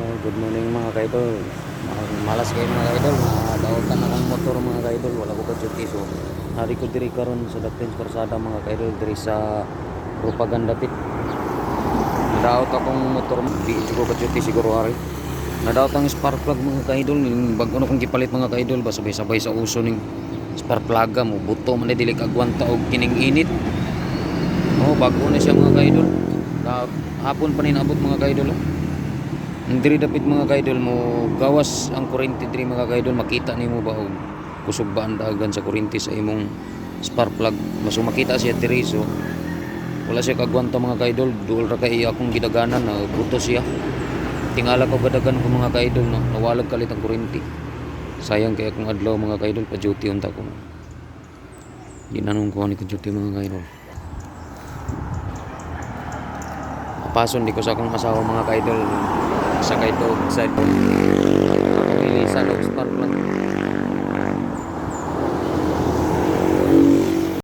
Good morning mga kaidol. Malas kayo mga kaidol. Nadautan akong motor mga kaidol. Wala ko budget so hari ko diri karon sa Daplins Karsada mga kaidol diri sa Propaganda Pit. Nadaot akong motor di ko budget siguro hari. Nadaot ang spark plug mga kaidol. Bago na kong gipalit mga kaidol ba sabay-sabay sa uso ning spark plug mo buto man dili kagwanta og kining init. Oh, bago na siya mga kaidol. Hapon pa nin abot mga kaidol. Diri dapit mga kaidol mo gawas ang kuryente diri mga kaidol, makita nimo ba og kusog ba ang dagan sa kuryente sa imong spark plug. Mas makita siya diri so wala siya kagwanta mga kaidol. Duol ra kay akong gidaganan na buto siya. Tingala ko gadagan ko mga kaidol no, nawalag kalit ang kuryente. Sayang kay akong adlaw mga kaidol pa duty unta ko. Ginanong ko ni duty mga kaidol. Pason di ko sa akong asawa mga kaidol sa kaito sa rilisan og spark plug